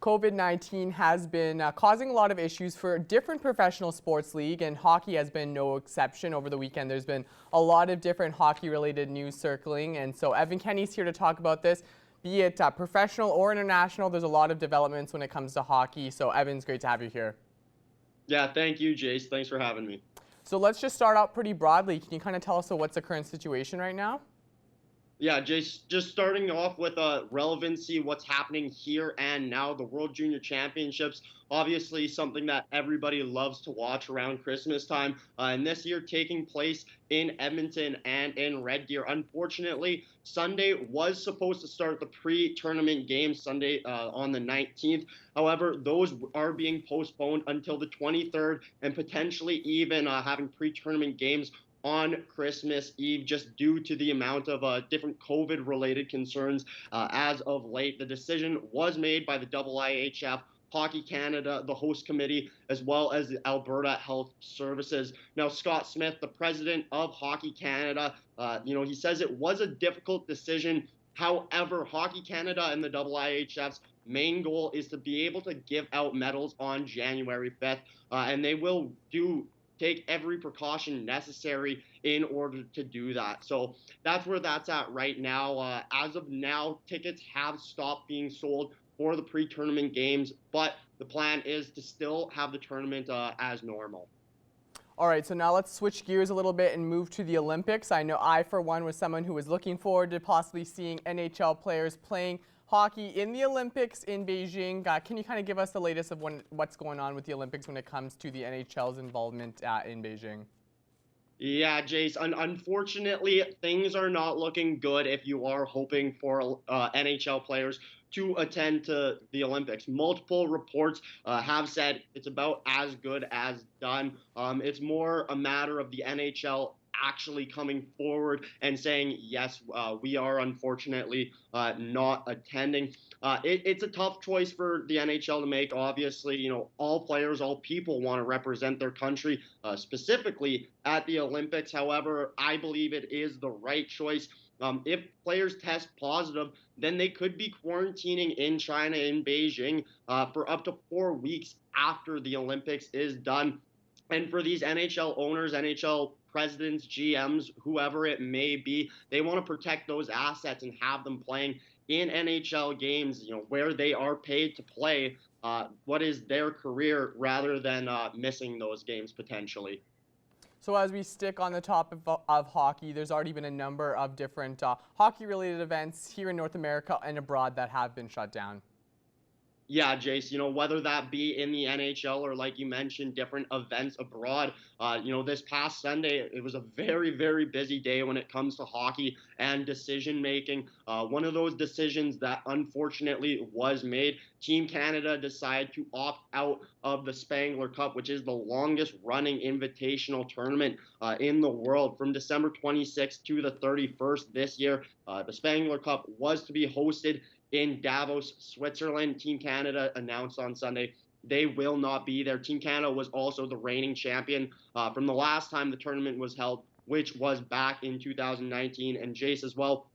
COVID-19 has been causing a lot of issues for different professional sports league, and hockey has been no exception. Over the weekend, there's been a lot of different hockey-related news circling, and so Evan Kenny's here to talk about this. Be it professional or international, there's a lot of developments when it comes to hockey. So Evan's great to have you here. Yeah, thank you, Jace. Thanks for having me. So let's just start out pretty broadly. Can you kind of tell us what's the current situation right now? Yeah, Jace, just starting off with relevancy, what's happening here and now, the World Junior Championships, obviously something that everybody loves to watch around Christmas time, and this year taking place in Edmonton and in Red Deer. Unfortunately, Sunday was supposed to start the pre-tournament games Sunday on the 19th. However, those are being postponed until the 23rd and potentially even having pre-tournament games on Christmas Eve, just due to the amount of different COVID-related concerns as of late. The decision was made by the IIHF, Hockey Canada, the host committee, as well as the Alberta Health Services. Now, Scott Smith, the president of Hockey Canada, he says it was a difficult decision. However, Hockey Canada and the IIHF's main goal is to be able to give out medals on January 5th, and they will take every precaution necessary in order to do that. So that's where that's at right now. As of now, tickets have stopped being sold for the pre-tournament games, but the plan is to still have the tournament as normal. All right, so now let's switch gears a little bit and move to the Olympics. I know I, for one, was someone who was looking forward to possibly seeing NHL players playing hockey in the Olympics in Beijing. Can you kind of give us the latest of what's going on with the Olympics when it comes to the NHL's involvement in Beijing? Yeah, Jace, unfortunately, things are not looking good if you are hoping for NHL players to attend to the Olympics. Multiple reports have said it's about as good as done. It's more a matter of the NHL actually coming forward and saying, yes, we are unfortunately not attending. It's a tough choice for the NHL to make. Obviously, all players, all people want to represent their country, specifically at the Olympics. However, I believe it is the right choice. If players test positive, then they could be quarantining in China, in Beijing, for up to 4 weeks after the Olympics is done. And for these NHL owners, NHL presidents, GMs, whoever it may be, they want to protect those assets and have them playing in NHL games, where they are paid to play what is their career, rather than missing those games potentially. So as we stick on the topic of hockey, there's already been a number of different hockey-related events here in North America and abroad that have been shut down. Yeah, Jace, whether that be in the NHL or, like you mentioned, different events abroad, this past Sunday, it was a very, very busy day when it comes to hockey and decision making. One of those decisions that unfortunately was made, Team Canada decided to opt out of the Spangler Cup, which is the longest running invitational tournament in the world, from December 26th to the 31st this year. The Spangler Cup was to be hosted in Davos, Switzerland. Team Canada announced on Sunday they will not be there. Team Canada was also the reigning champion from the last time the tournament was held, which was back in 2019. And Jace, as well,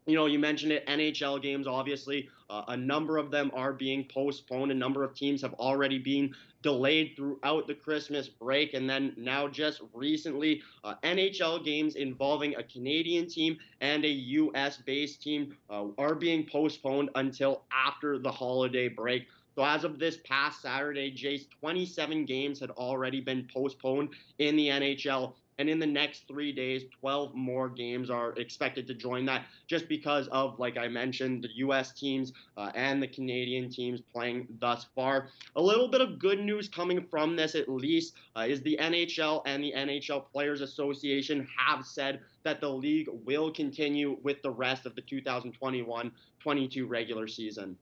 you mentioned it, NHL games, obviously, a number of them are being postponed. A number of teams have already been delayed throughout the Christmas break. And then now just recently, NHL games involving a Canadian team and a U.S.-based team are being postponed until after the holiday break. So as of this past Saturday, Jace, 27 games had already been postponed in the NHL. And in the next 3 days, 12 more games are expected to join that, just because of, like I mentioned, the U.S. teams and the Canadian teams playing thus far. A little bit of good news coming from this, at least, is the NHL and the NHL Players Association have said that the league will continue with the rest of the 2021-22 regular season.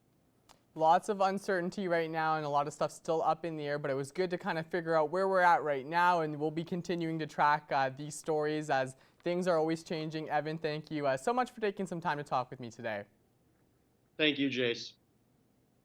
Lots of uncertainty right now and a lot of stuff still up in the air, but it was good to kind of figure out where we're at right now, and we'll be continuing to track these stories as things are always changing. Evan, thank you so much for taking some time to talk with me today. Thank you, Jace.